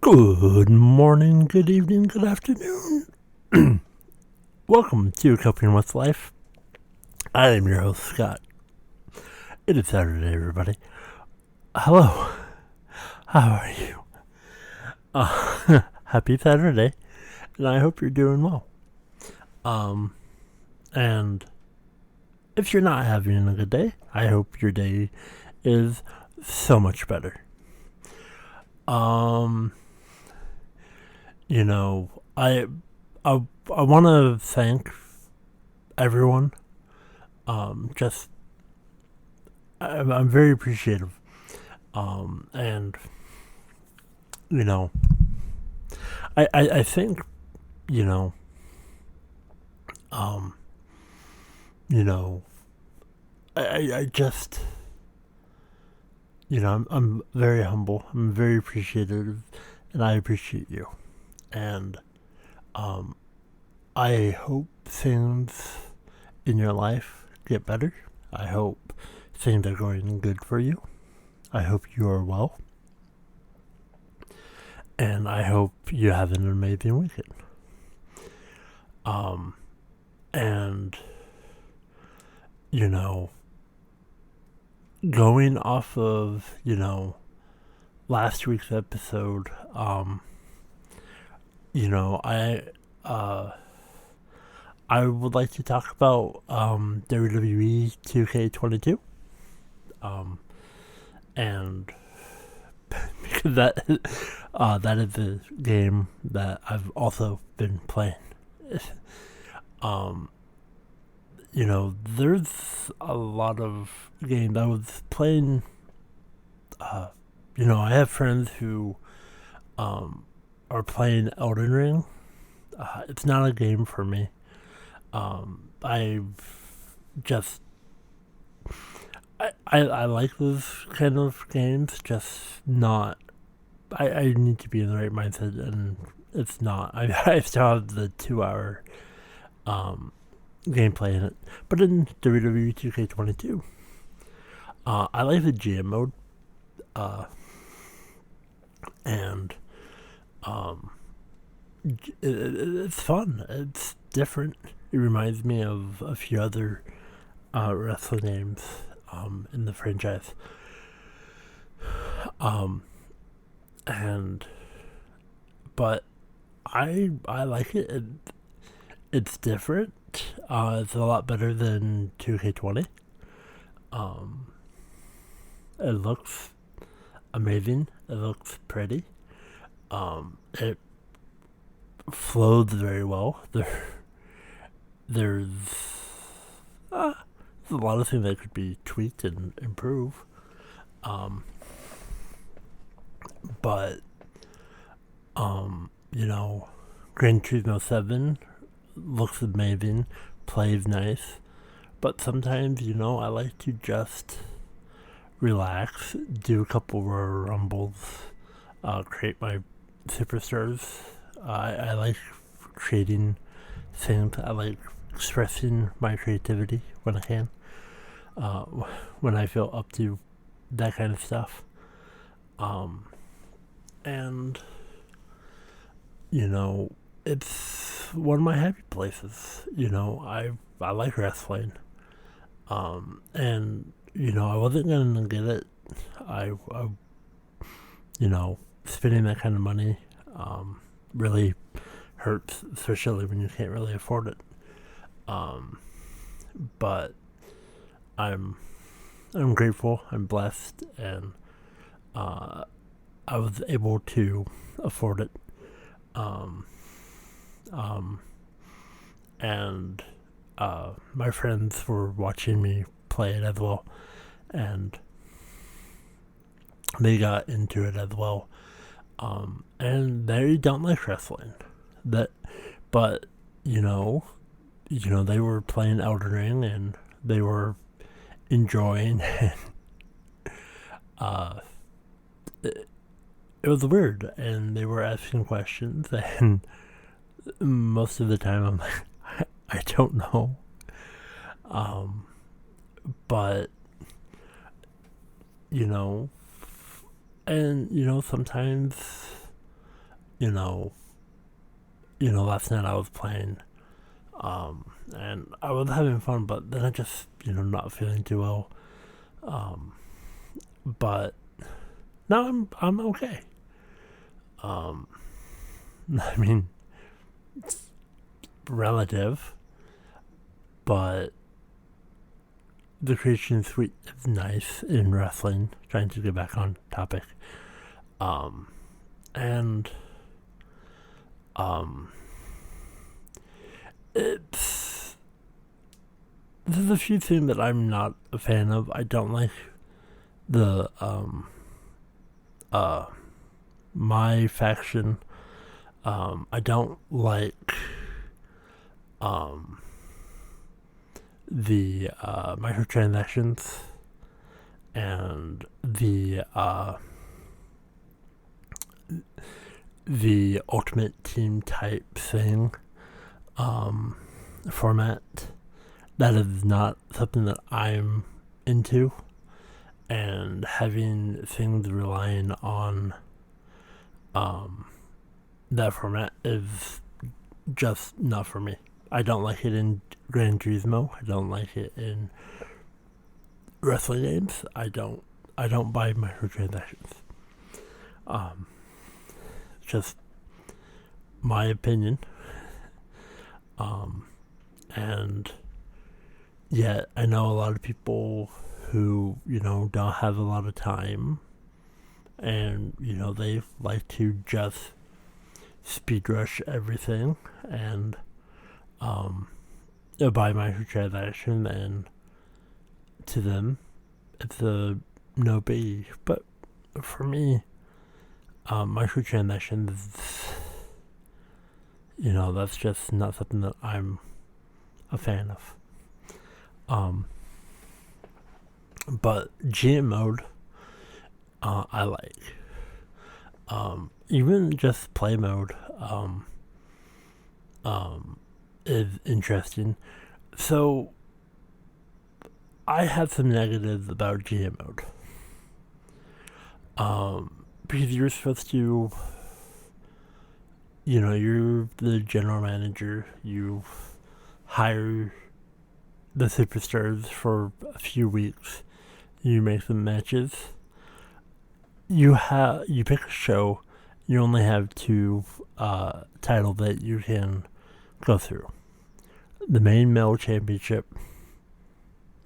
Good morning, good evening, good afternoon. Welcome to Coping with Life. I am your host, Scott. It is Saturday, everybody. Hello. How are you? Happy Saturday, and I hope you're doing well. And if you're not having a good day, I hope your day is so much better. I want to thank everyone. I'm very appreciative. And I think I just I'm very humble. I'm very appreciative, and I appreciate you. And I hope things in your life get better. I hope things are going good for you. I hope you are well. And I hope you have an amazing weekend. And going off of, last week's episode, I would like to talk about WWE 2K22. And because that is a game that I've also been playing. There's a lot of games I was playing. I have friends who are playing Elden Ring. It's not a game for me. I like those kind of games, just not. I need to be in the right mindset, and it's not. I still have the 2 hour gameplay in it. But in WWE 2K22, I like the GM mode, and it's fun. It's different. It reminds me of a few other wrestling games in the franchise. But I like it. It's different. It's a lot better than 2K20. It looks amazing. It looks pretty. It flows very well. There's a lot of things that could be tweaked and improved. But Gran Turismo 7 looks amazing, plays nice, but sometimes I like to just relax, do a couple of rumbles, create my superstars. I like creating things. I like expressing my creativity when I can, when I feel up to that kind of stuff. And it's one of my happy places. I like wrestling. And I wasn't gonna get it. I spending that kind of money really hurts, especially when you can't really afford it. But I'm grateful. I'm blessed, and I was able to afford it. And my friends were watching me play it as well, and they got into it as well. And they don't like wrestling. But they were playing Elden Ring, and they were enjoying. It was weird, and they were asking questions, and most of the time I'm like, I don't know. But and sometimes you know, last night I was playing, and I was having fun, but then I just, not feeling too well. But now I'm okay. I mean, it's relative, but the Christian suite is nice in wrestling. Trying to get back on topic. And it's there's a few things that I'm not a fan of. I don't like the my faction. I don't like the microtransactions and the ultimate team type thing format. That is not something that I'm into, and having things relying on that format is just not for me. I don't like it in Gran Turismo. I don't like it in wrestling games. I don't buy microtransactions. Just my opinion. And yet I know a lot of people who, don't have a lot of time, and, they like to just speed rush everything and buy microtransaction, and to them it's a no biggie. But for me, microtransactions, that's just not something that I'm a fan of. But GM mode, I like. Even just play mode, is interesting. So, I have some negatives about GM mode. Because you're supposed to, you're the general manager, you hire the superstars for a few weeks, you make some matches, you pick a show, you only have two titles that you can go through: the main male championship,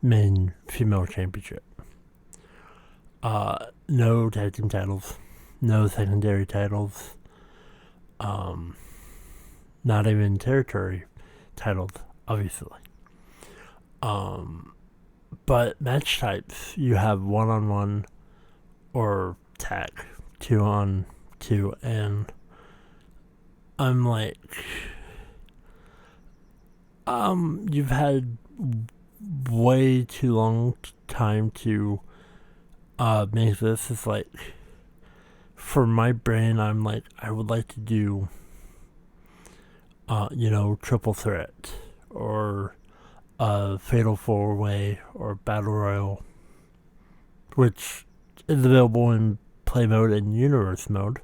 main female championship. No tag team titles, no secondary titles, not even territory titles, obviously. But match types, you have 1-on-1 or tag, 2-on-2, and I'm like, you've had way too long time to make this. It's like, for my brain, I'm like, I would like to do triple threat, or fatal 4-way, or battle royal, which is available in play mode and universe mode.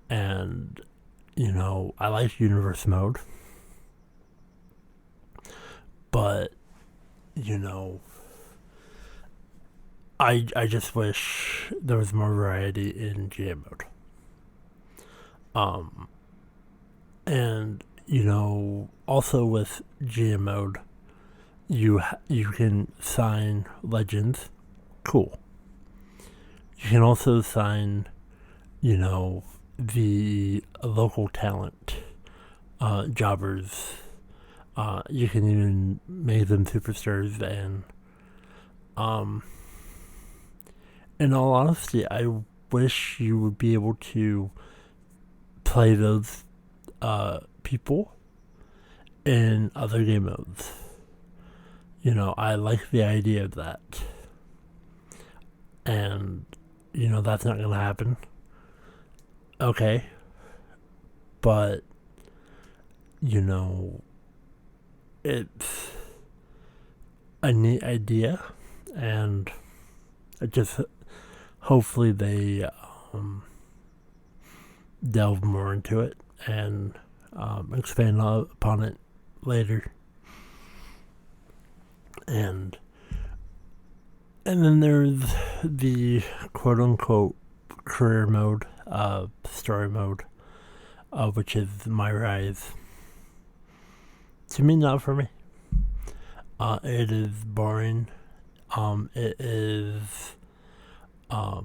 And I like universe mode, but I just wish there was more variety in GM mode. And also with GM mode, you can sign legends. Cool. You can also sign, the local talent, jobbers. You can even make them superstars, and in all honesty, I wish you would be able to play those people in other game modes. I like the idea of that. And, that's not going to happen. Okay. But, it's a neat idea, and I just hopefully they delve more into it and expand upon it later. And then there's the quote unquote career mode, story mode, which is my rise. To me, not for me. It is boring. It is not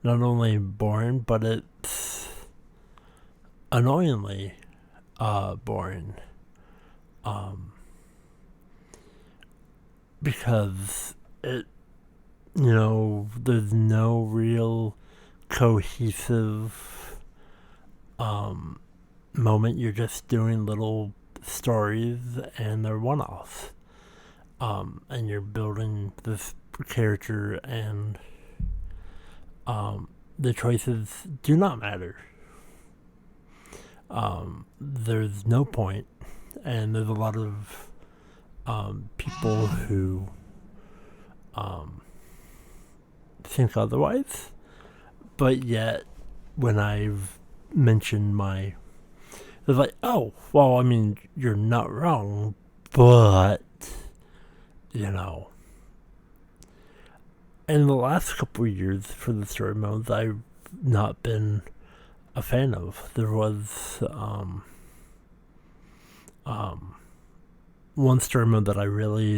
only boring, but it's annoyingly boring. Because there's no real cohesive moment. You're just doing little stories and they're one-offs. And you're building this character, and the choices do not matter. There's no point, and there's a lot of people who think otherwise, but yet when I've mentioned they're like, oh, well, I mean, you're not wrong, but, in the last couple of years for the story modes, I've not been a fan of. There was one story mode that I really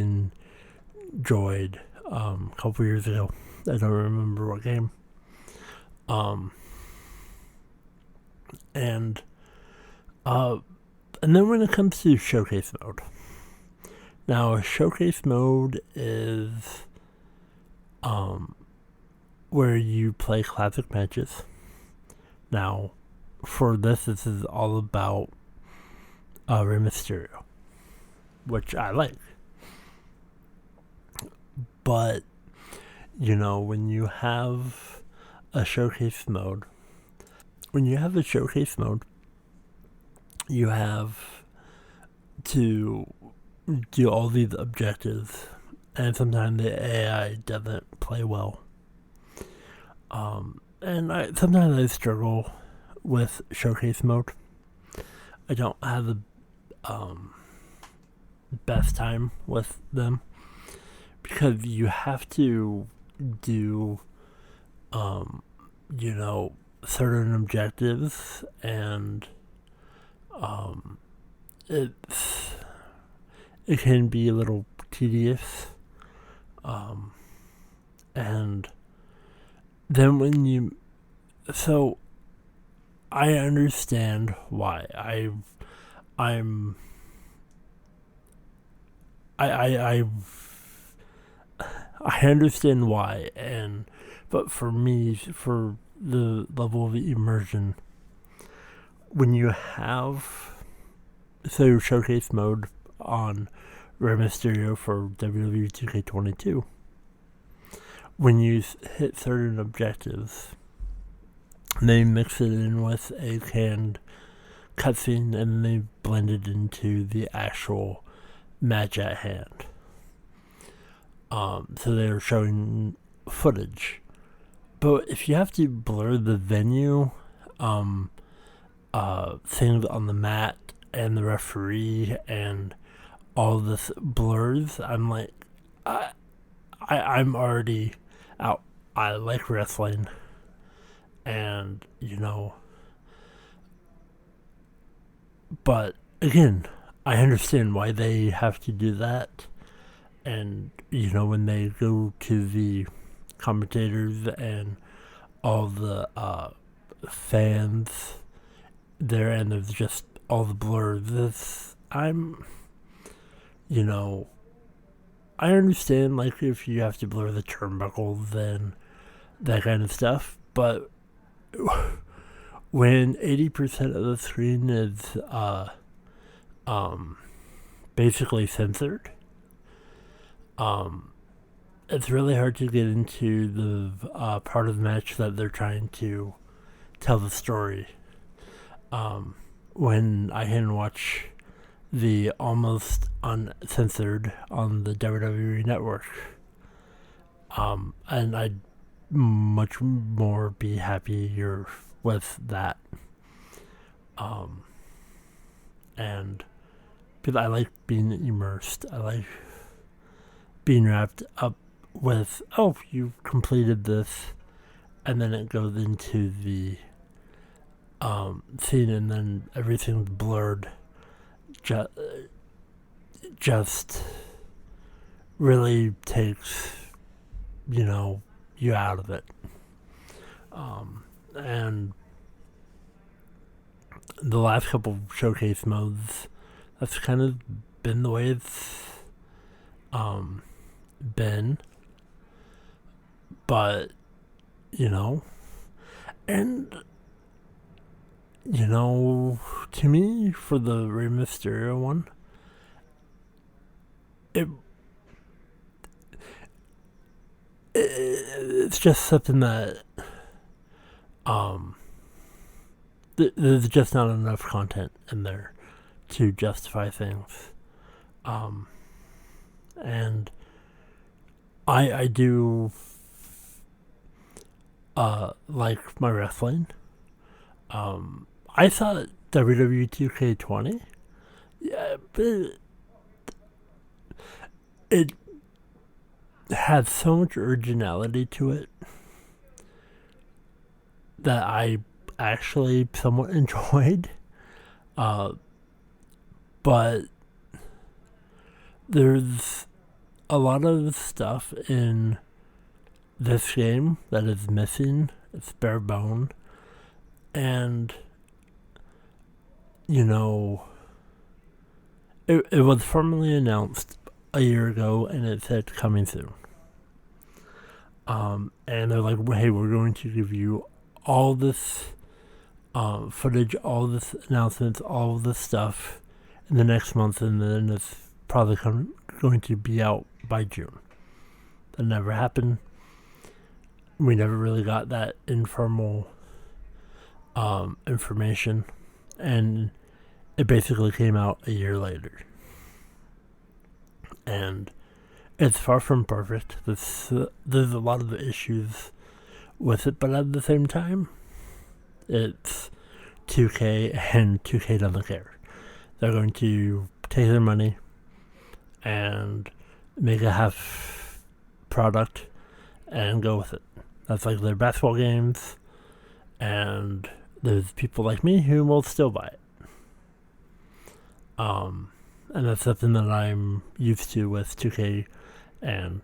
enjoyed a couple years ago. I don't remember what game. And then when it comes to showcase mode, now showcase mode is where you play classic matches. Now, for this is all about Rey Mysterio, which I like. But, when you have a showcase mode, you have to do all these objectives, and sometimes the AI doesn't play well. And sometimes I struggle with showcase mode. I don't have the best time with them, because you have to do certain objectives, and it can be a little tedious, and then so I understand why. I understand why, but for me, for the level of immersion, when you have showcase mode on Rey Mysterio for WWE 2K22, when you hit certain objectives, they mix it in with a canned cutscene, and they blend it into the actual match at hand. So they're showing footage. But if you have to blur the venue, things on the mat and the referee and all this blurs, I'm like, I'm already out. I like wrestling, and but again, I understand why they have to do that. And when they go to the commentators and all the fans there, and there's just all the blurs, I understand, like, if you have to blur the turnbuckles and that kind of stuff, but when 80% of the screen is basically censored, it's really hard to get into the part of the match that they're trying to tell the story. When I can watch the almost uncensored on the WWE network, and I much more be happier with that. And because I like being immersed, I like being wrapped up with, oh, you completed this, and then it goes into the scene, and then everything's blurred. Just really takes, you out of it. And the last couple showcase modes, that's kind of been the way it's been. But, and, to me, for the Rey Mysterio one, it's just something that there's just not enough content in there to justify things. And I do like my wrestling. I thought WWE 2K20, yeah, but it had so much originality to it that I actually somewhat enjoyed. But there's a lot of stuff in this game that is missing. It's bare bone. And, it was formally announced a year ago, and it said coming soon. And they're like, hey, we're going to give you all this footage, all this announcements, all this stuff in the next month, and then it's probably going to be out by June. That never happened. We never really got that informal information, and it basically came out a year later. And it's far from perfect. There's a lot of issues with it, but at the same time, it's 2K, and 2K doesn't care. They're going to take their money and make a half product and go with it. That's like their basketball games, and there's people like me who will still buy it. And that's something that I'm used to with 2K, and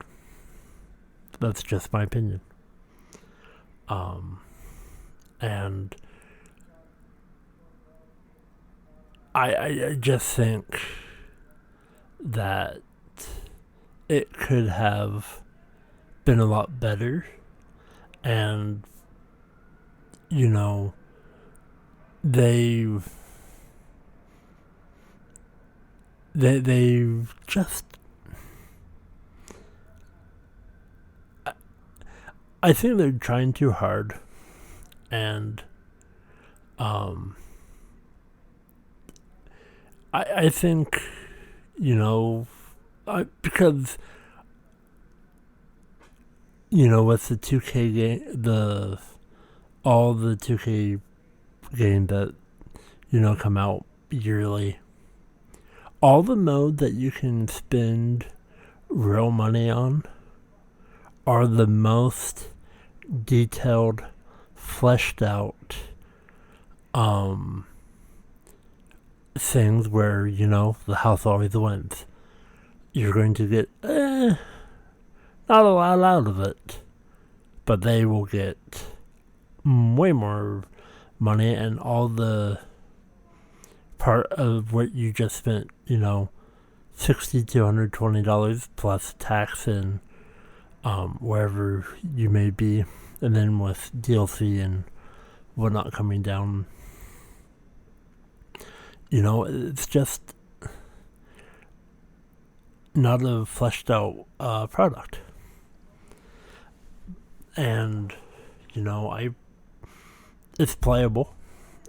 that's just my opinion. And I just think that it could have been a lot better, and they just, I think they're trying too hard, and I think because with the 2K game, all the 2K games that come out yearly, all the modes that you can spend real money on are the most detailed, fleshed out things where the house always wins. You're going to get not a lot out of it, but they will get way more money, and all the part of what you just spent, $60 to $120 plus tax and wherever you may be, and then with DLC and whatnot coming down, it's just not a fleshed out product. And it's playable,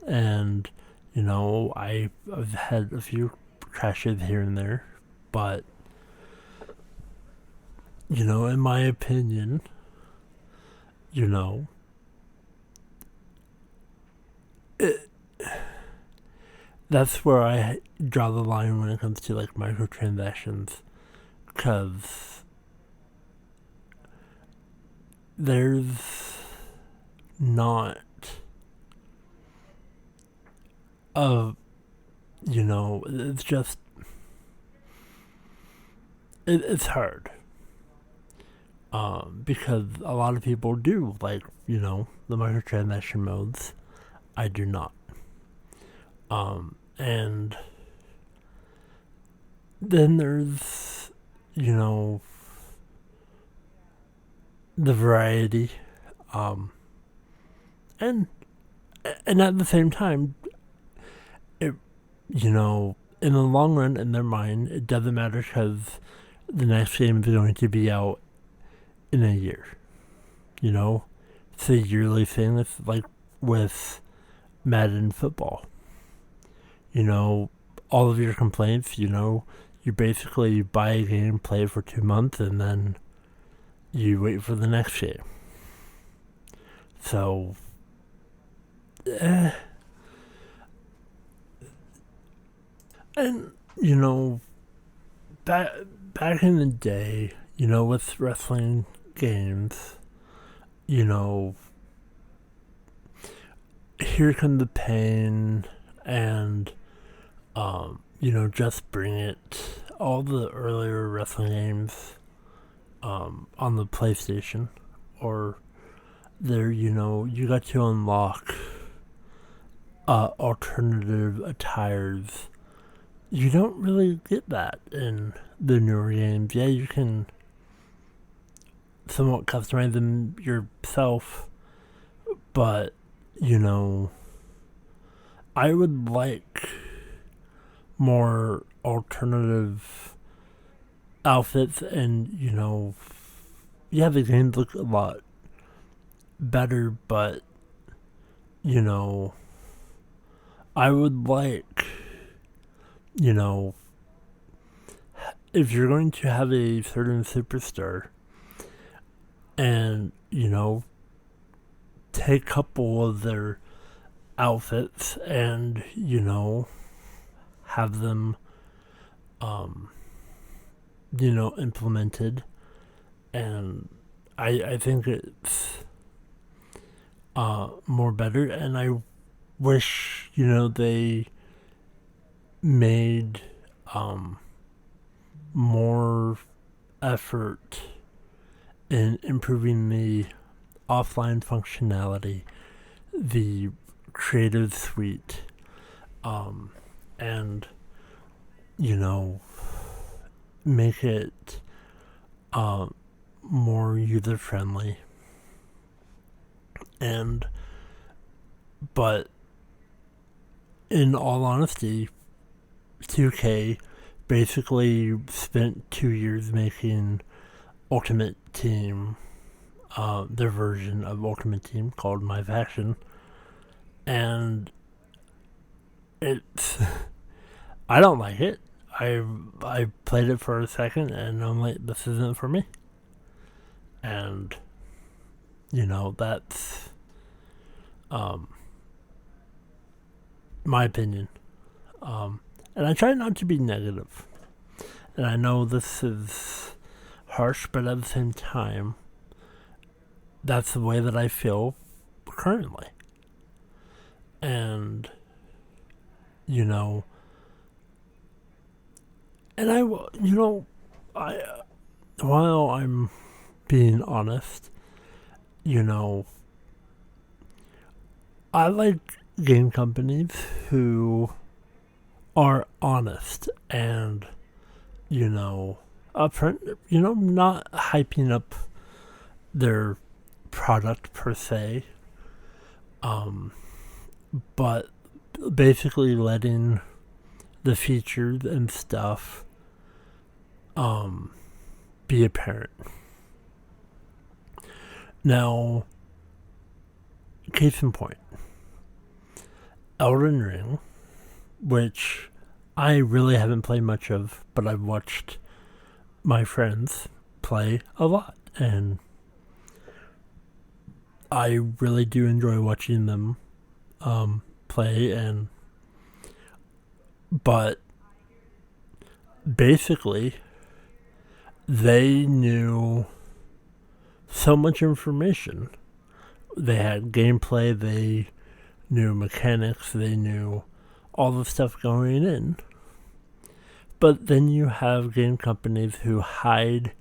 and I've had a few crashes here and there, but in my opinion, you know, it, that's where I draw the line when it comes to like microtransactions, because there's not a, it's just, it's hard. Because a lot of people do like, the microtransaction modes. I do not. And then there's, the variety. And at the same time, it, in the long run, in their mind, it doesn't matter because the next game is going to be out in a year. It's a yearly thing. It's like with Madden football. All of your complaints, you basically buy a game, play it for 2 months, and then you wait for the next game. So, and, back in the day, with wrestling games, Here Come the Pain and, Just Bring It, all the earlier wrestling games on the PlayStation, or there, you got to unlock alternative attires. You don't really get that in the newer games. Yeah, you can somewhat customize them yourself, but, I would like more alternative outfits, and, the games look a lot better, but, I would like, if you're going to have a certain superstar and, take a couple of their outfits and, have them, implemented. And I think it's more better, and I wish, they made more effort in improving the offline functionality, the creative suite, and, make it more user friendly. But in all honesty, 2K basically spent 2 years making Ultimate Team, their version of Ultimate Team called My Faction, and it's I don't like it. I played it for a second and I'm like, this isn't for me. And that's my opinion. And I try not to be negative. And I know this is harsh, but at the same time, that's the way that I feel currently. And, and while I'm being honest, I like game companies who are honest and, upfront, not hyping up their product per se, but basically letting the features and stuff be apparent. Now, case in point, Elden Ring, which I really haven't played much of, but I've watched my friends play a lot, and I really do enjoy watching them play, but basically they knew so much information. They had gameplay, they knew mechanics, they knew all the stuff going in. But then you have game companies who hide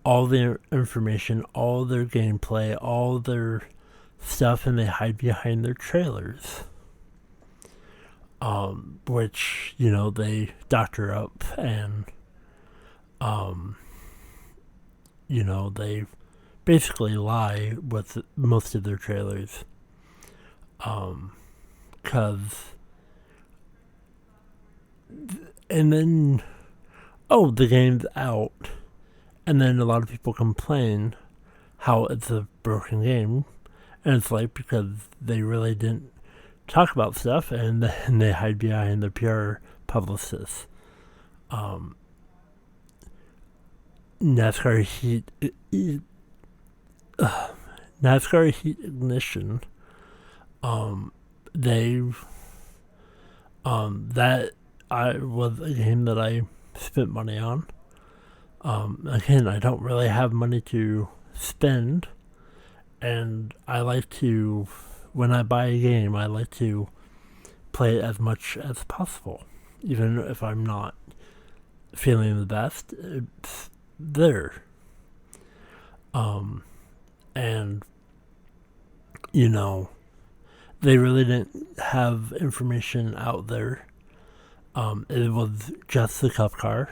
all their information, all their gameplay, all their stuff, and they hide behind their trailers. Which, they doctor up and, they basically lie with most of their trailers. And then, the game's out. And then a lot of people complain how it's a broken game. And it's like because they really didn't talk about stuff and then they hide behind the PR publicists. NASCAR Heat Ignition. That was a game that I spent money on. Again, I don't really have money to spend, and I like to, when I buy a game, I like to play it as much as possible. Even if I'm not feeling the best, it's there. And, they really didn't have information out there. It was just the Cup car.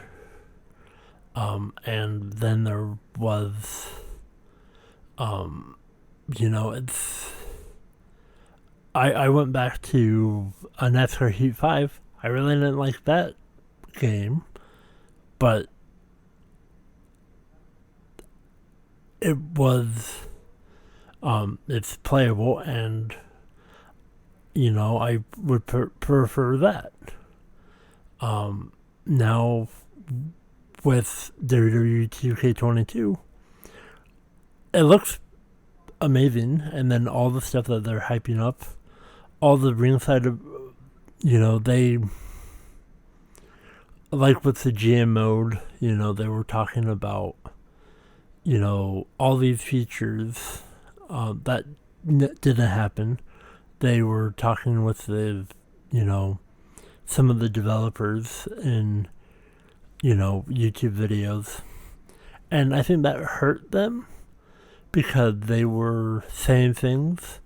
And then there was, I went back to a NASCAR Heat 5. I really didn't like that game, but it was, it's playable, and, I would prefer that. Now, with WWE 2K22, it looks amazing, and then all the stuff that they're hyping up, all the ringside of, they, like with the GM mode, they were talking about, all these features that didn't happen. They were talking with the, some of the developers in, YouTube videos. And I think that hurt them because they were saying things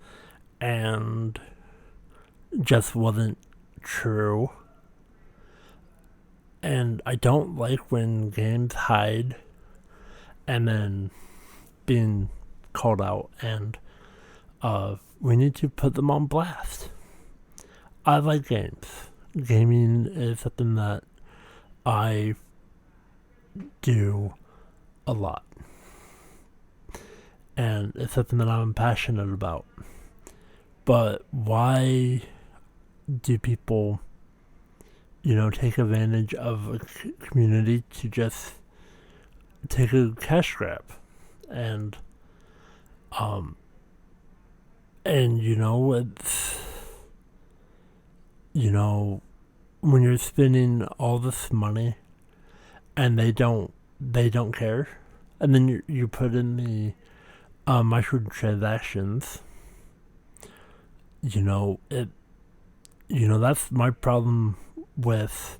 and just wasn't true. And I don't like when games hide and then being called out, and we need to put them on blast. I like games. Gaming is something that I do a lot, and it's something that I'm passionate about. But why do people, take advantage of a community to just take a cash grab? And it's, when you're spending all this money and they don't care, and then you put in the microtransactions, that's my problem with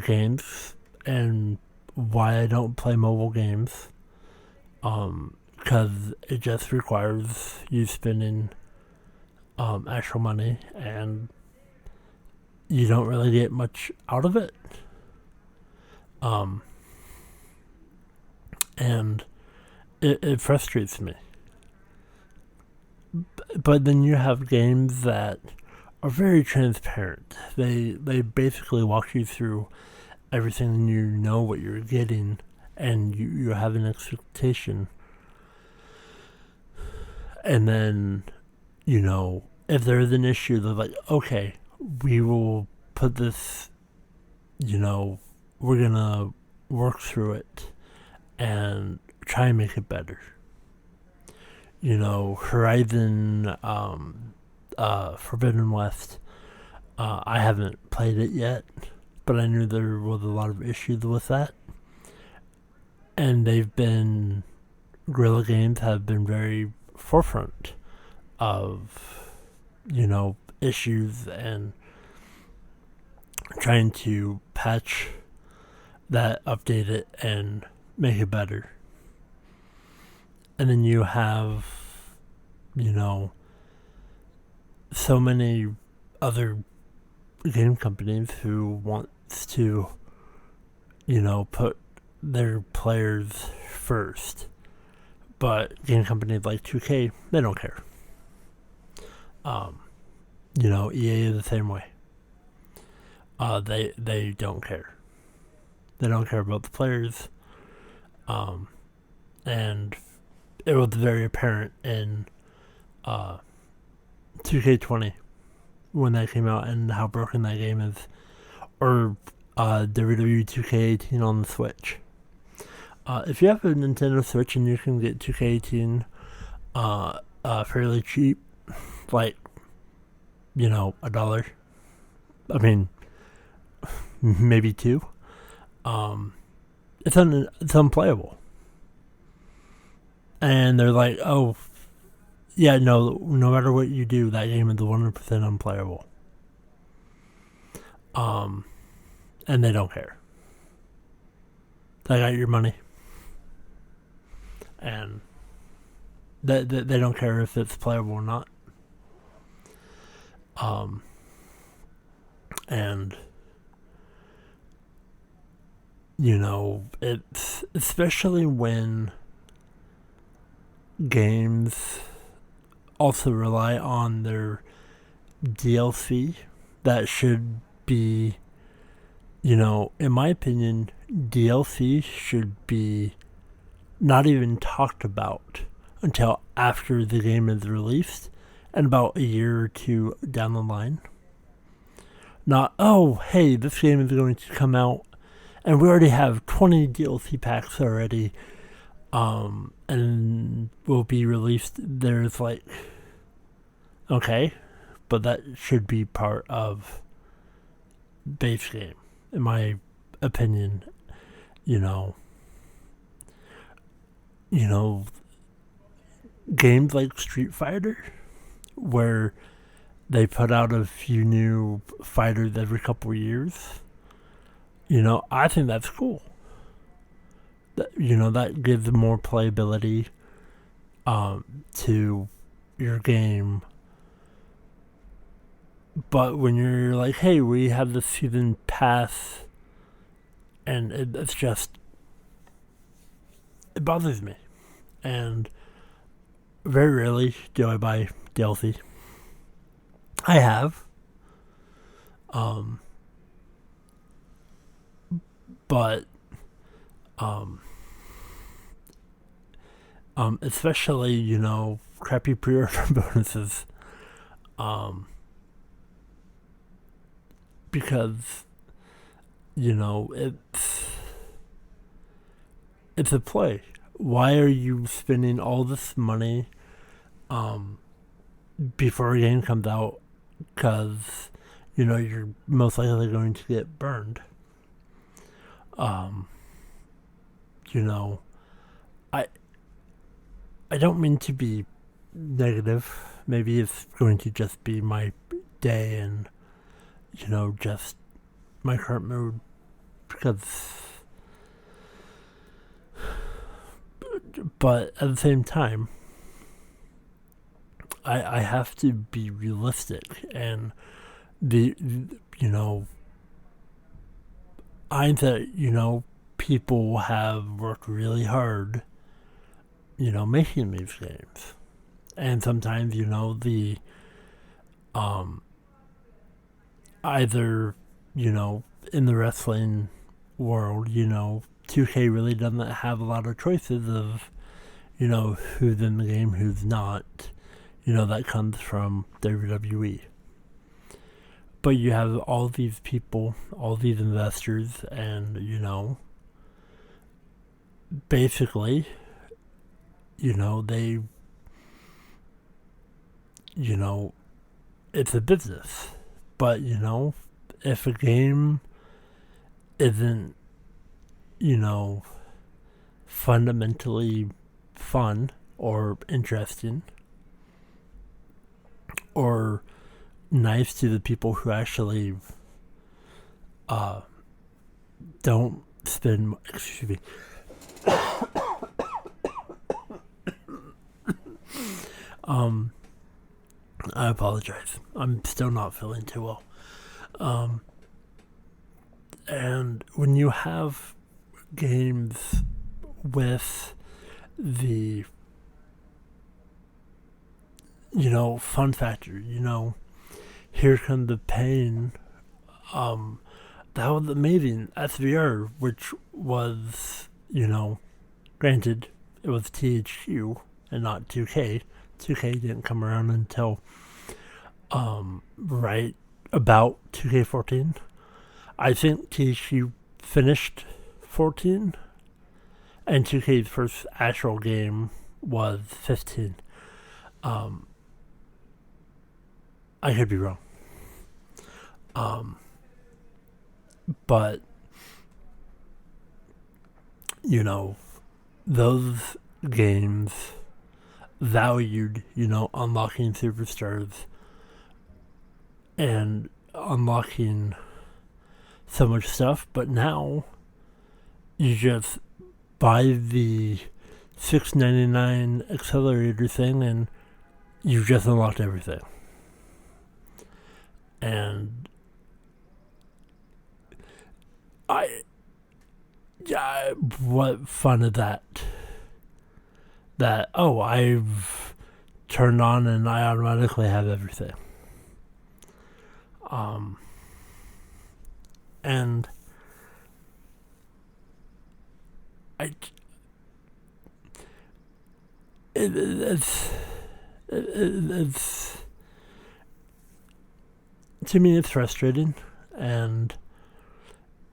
games, and why I don't play mobile games, because it just requires you spending actual money, and you don't really get much out of it. And it frustrates me. But then you have games that are very transparent. They basically walk you through everything, and you know what you're getting, and you have an expectation. And then, if there's an issue, they're like, okay, we will put this, we're gonna work through it and try and make it better. Horizon Forbidden West. I haven't played it yet, but I knew there was a lot of issues with that. And Guerrilla Games have been very forefront of, issues and trying to patch that, update it, and make it better. And then you have, so many other game companies who wants to, put their players first. But game companies like 2K, they don't care. EA is the same way. They don't care. They don't care about the players. And it was very apparent in 2K20 when that came out and how broken that game is. Or WWE 2K18 on the Switch. If you have a Nintendo Switch and you can get 2K18 fairly cheap, like, $1. I mean, maybe $2. It's unplayable. And they're like, oh, yeah, no matter what you do, that game is 100% unplayable. And they don't care. They got your money. And they don't care if it's playable or not. And it's especially when games also rely on their DLC that should be, in my opinion, DLC should be not even talked about until after the game is released and about a year or two down the line. Not, oh, hey, this game is going to come out and we already have 20 DLC packs already and will be released. There's like, okay, but that should be part of base game, in my opinion. Games like Street Fighter, where they put out a few new fighters every couple of years, I think that's cool. That gives more playability to your game. But when you're like, hey, we have the season pass, and it's just, it bothers me. And very rarely do I buy DLC. I have. But especially, crappy pre-order bonuses. Because, it's a play. Why are you spending all this money before a game comes out? Because, you're most likely going to get burned. I don't mean to be negative. Maybe it's going to just be my day and, just my current mood. But at the same time, I have to be realistic, and people have worked really hard, making these games. And sometimes, the, either, in the wrestling world, 2K really doesn't have a lot of choices of, who's in the game, who's not. That comes from WWE. But you have all these people, all these investors, and, basically, they you know, it's a business. But, you know, if a game isn't, you know, fundamentally fun or interesting or nice to the people who actually don't spend, excuse me, I apologize. I'm still not feeling too well. And when you have games with the, you know, fun factor, you know, here come the pain, that was amazing. SVR, which was, you know, granted, it was THQ and not 2K. 2K didn't come around until right about 2K14. I think THQ finished 14, and 2K's first actual game was 15. I could be wrong. But, you know, those games valued, you know, unlocking superstars and unlocking so much stuff, but now you just buy the $6.99 accelerator thing and you've just unlocked everything. And what fun is that? That, oh, I've turned on and I automatically have everything. And it's to me it's frustrating, and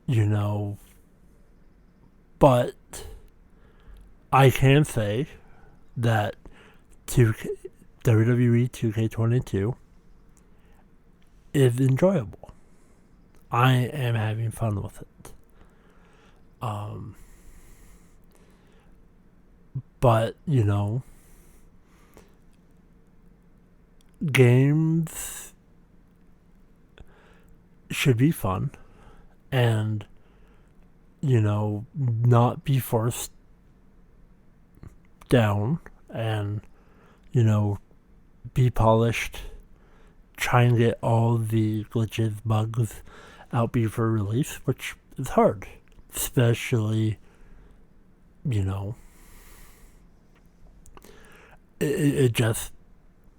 you know, but I can say that WWE 2K22 is enjoyable. I am having fun with it. But, you know, games should be fun and, you know, not be forced down and, you know, be polished, try and get all the glitches, bugs out before release, which is hard, especially, you know, it just,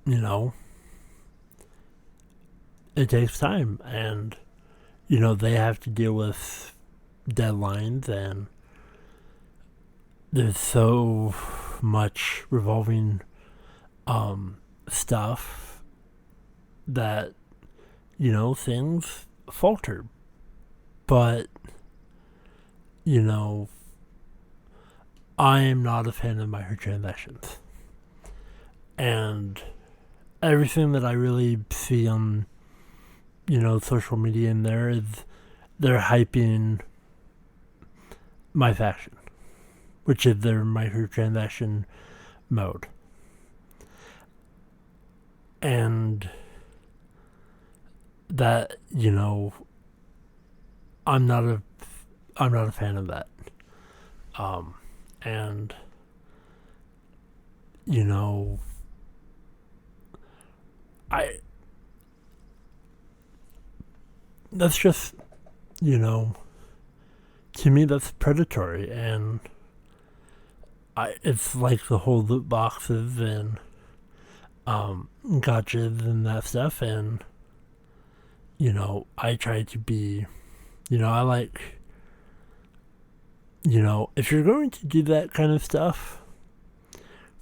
you know, it takes time, and, you know, they have to deal with deadlines, and there's so much revolving stuff that, you know, things falter. But, you know, I am not a fan of microtransactions. And everything that I really see on, you know, social media in there is they're hyping my faction, which is their microtransaction mode. And that, you know, I'm not a fan of that. And, you know, that's just, you know, to me that's predatory, and it's like the whole loot boxes and gotchas and that stuff, and, you know, I try to be, you know, I like, you know, if you're going to do that kind of stuff,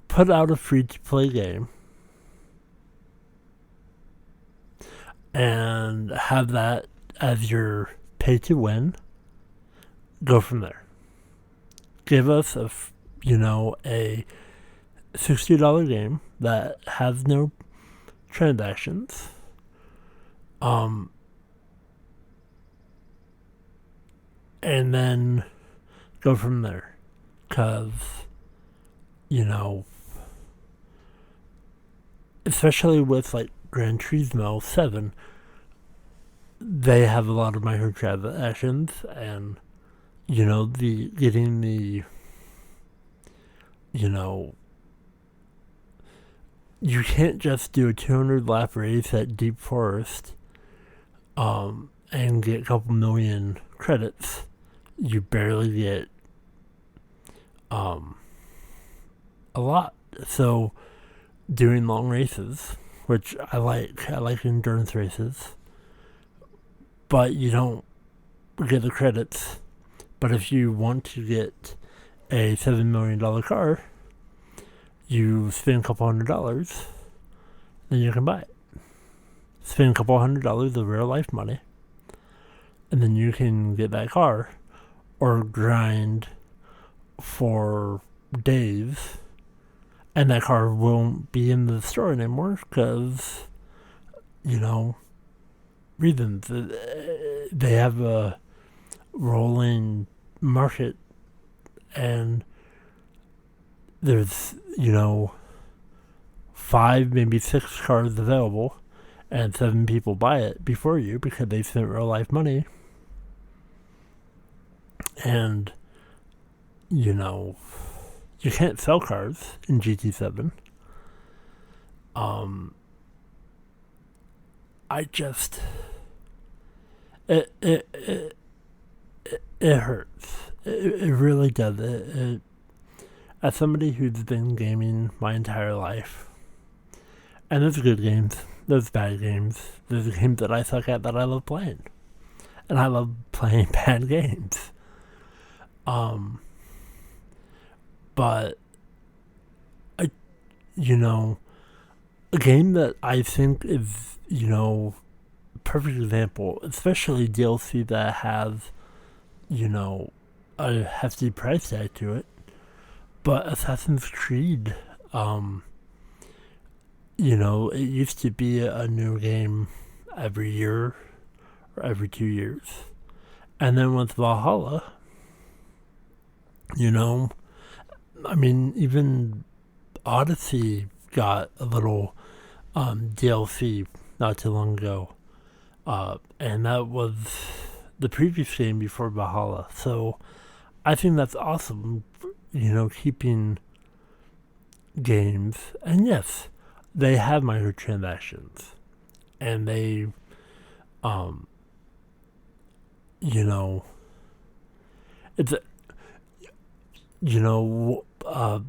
put out a free-to-play game and have that as your pay-to-win. Go from there. Give us a $60 game that has no transactions. And then go from there. Because, especially with like Gran Turismo 7, they have a lot of microtransactions, and getting the you can't just do a 200 lap race at Deep Forest and get a couple million credits. You barely get a lot. So doing long races, which I like endurance races, but you don't get the credits. But if you want to get a $7 million car, you spend a couple $100, then you can buy it. Spend a couple $100 of real life money, and then you can get that car, or grind for days, and that car won't be in the store anymore because, reasons. They have a rolling market, and there's 5, maybe 6 cars available, and 7 people buy it before you because they spent real life money. And you can't sell cars in GT7. I just it hurts. It really does. As somebody who's been gaming my entire life, and there's good games, there's bad games, there's games that I suck at that I love playing, and I love playing bad games. But a game that I think is, perfect example, especially DLC that has, a hefty price tag to it. But Assassin's Creed, it used to be a new game every year or every 2 years. And then with Valhalla, even Odyssey got a little DLC not too long ago. And that was the previous game before Valhalla. So I think that's awesome, keeping games. And yes, they have microtransactions. And they, it's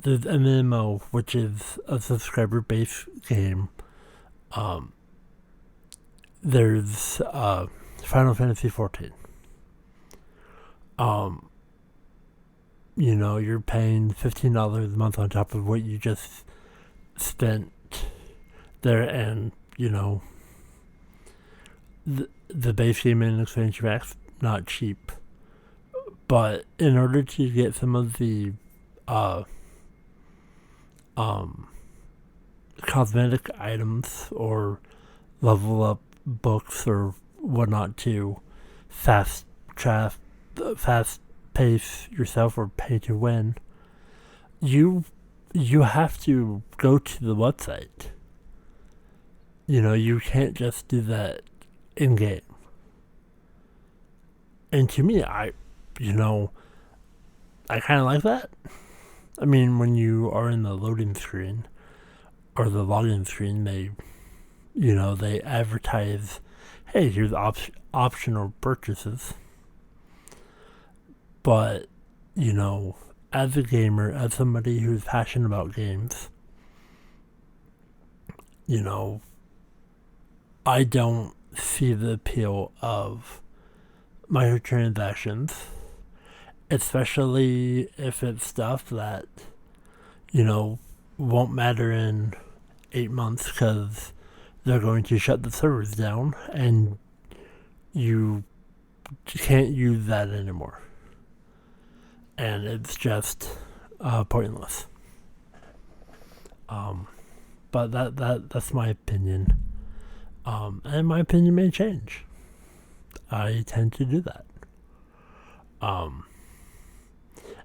there's MMO, which is a subscriber-based game. There's Final Fantasy 14. You're paying $15 a month on top of what you just spent there, and the base game and expansion packs not cheap. But in order to get some of the cosmetic items or level up books or whatnot to fast pace yourself or pay to win, you have to go to the website. You can't just do that in game. And to me, I kind of like that. I mean, when you are in the loading screen or the login screen, they advertise, hey, here's optional purchases. But, as a gamer, as somebody who's passionate about games, I don't see the appeal of microtransactions, especially if it's stuff that, won't matter in 8 months because they're going to shut the servers down and you can't use that anymore. And it's just pointless. but that's my opinion. And my opinion may change. I tend to do that.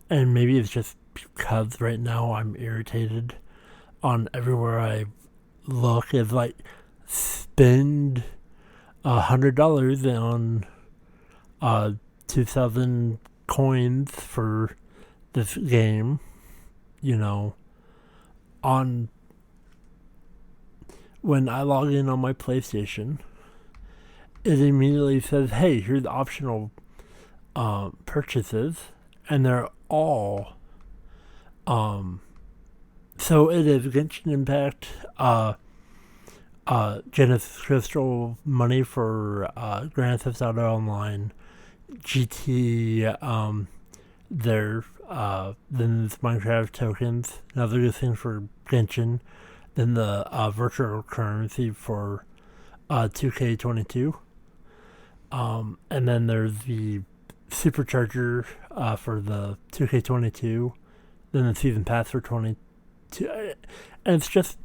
And maybe it's just because right now I'm irritated on everywhere I look. It's like spend $100 on 2,000 coins for this game, on when I log in on my PlayStation, it immediately says, hey, here's optional purchases, and they're all so it is Genshin Impact, Genesis Crystal money for Grand Theft Auto Online, GT, then it's Minecraft tokens, another good thing for Genshin, then the virtual currency for 2K22, and then there's the supercharger for the 2K22, then the season pass for 22, and it's just,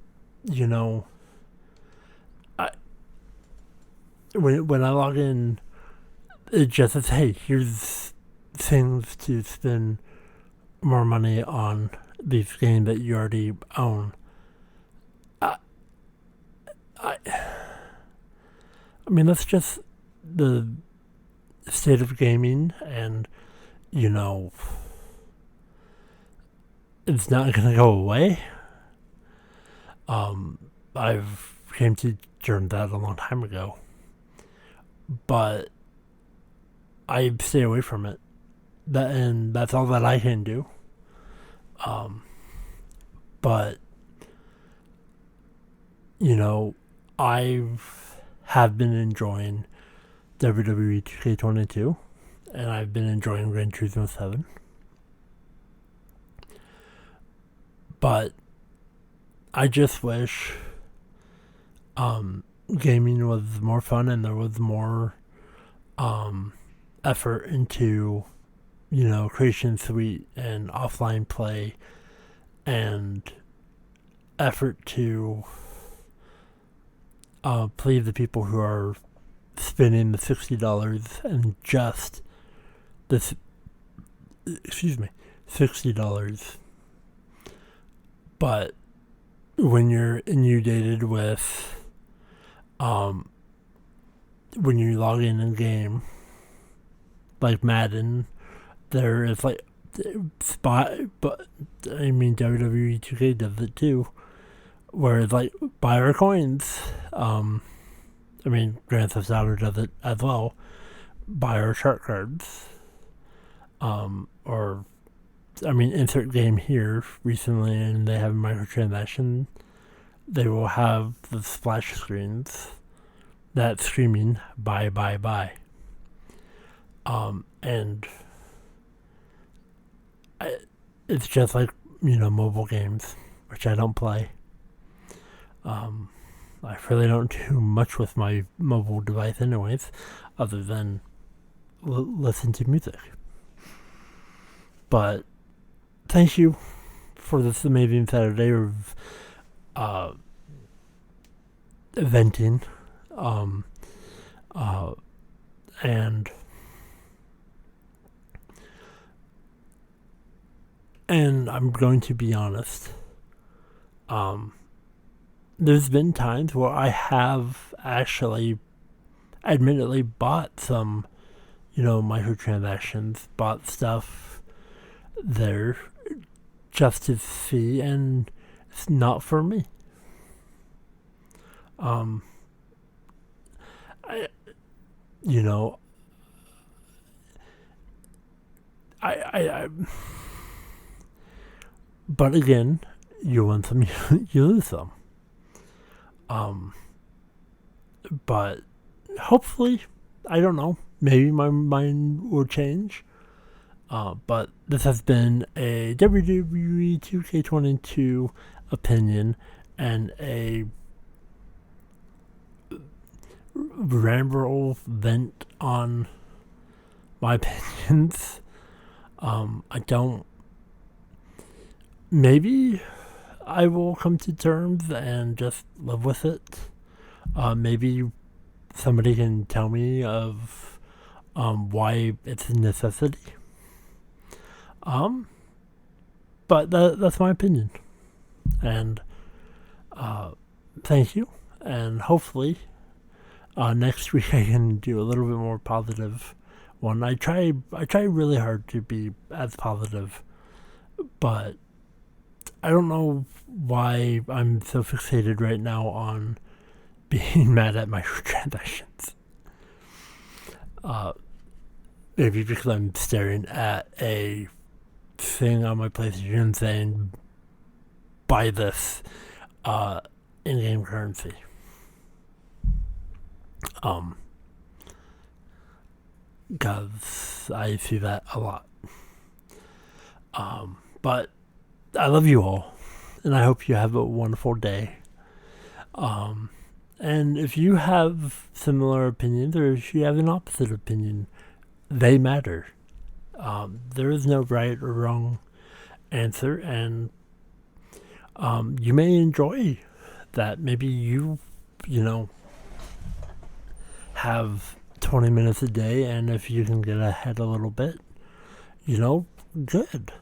when I log in, it just says, hey, here's things to spend more money on these games that you already own. I mean, that's just the state of gaming, and it's not gonna go away. I've came to learn that a long time ago, but I stay away from it. And that's all that I can do. But I have been enjoying WWE 2K22, and I've been enjoying Gran Turismo 7. But I just wish gaming was more fun and there was more effort into, Creation Suite and offline play, and effort to please the people who are spending the $60 and just this, $60. But when you're inundated with, when you log in game, like Madden, there is like spot, but I mean WWE 2K does it too, where it's like buy our coins. I mean Grand Theft Auto does it as well. Buy our shark cards. Or I mean insert game here recently, and they have microtransaction. They will have the splash screens that's screaming buy. And it's just like, mobile games, which I don't play. I really don't do much with my mobile device anyways, other than listen to music. But thank you for this amazing Saturday of venting. And I'm going to be honest. There's been times where I have actually, admittedly, bought some, microtransactions, bought stuff there just to see, and it's not for me. But again, you win some, you lose some. But hopefully, I don't know, maybe my mind will change. But this has been a WWE 2K22 opinion and a ramble vent on my opinions. Maybe I will come to terms and just live with it. Maybe somebody can tell me of why it's a necessity. But that's my opinion. And thank you. And hopefully next week I can do a little bit more positive one. I try really hard to be as positive, but I don't know why I'm so fixated right now on being mad at microtransactions. Maybe because I'm staring at a thing on my PlayStation saying, buy this in-game currency. Because I see that a lot. But I love you all, and I hope you have a wonderful day. And if you have similar opinions, or if you have an opposite opinion, they matter. There is no right or wrong answer, and you may enjoy that. Maybe you have 20 minutes a day, and if you can get ahead a little bit, good.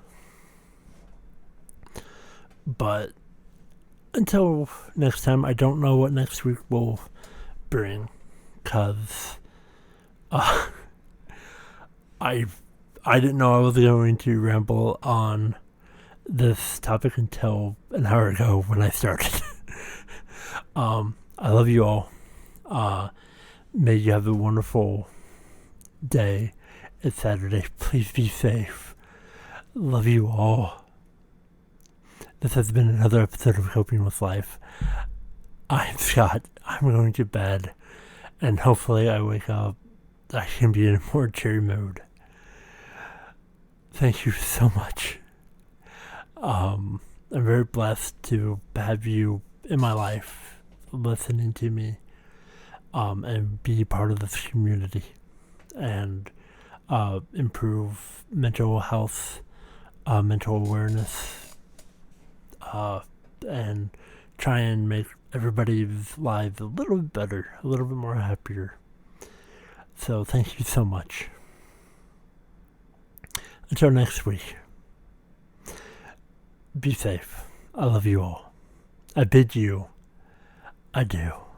But until next time, I don't know what next week will bring, because I didn't know I was going to ramble on this topic until an hour ago when I started. I love you all. May you have a wonderful day. It's Saturday. Please be safe. Love you all. This has been another episode of Coping with Life. I'm Scott. I'm going to bed. And hopefully I wake up. I can be in a more cheery mood. Thank you so much. I'm very blessed to have you in my life, listening to me, and be part of this community, and improve mental health, mental awareness, and try and make everybody's lives a little bit better, a little bit more happier. So thank you so much. Until next week, be safe. I love you all. I bid you adieu.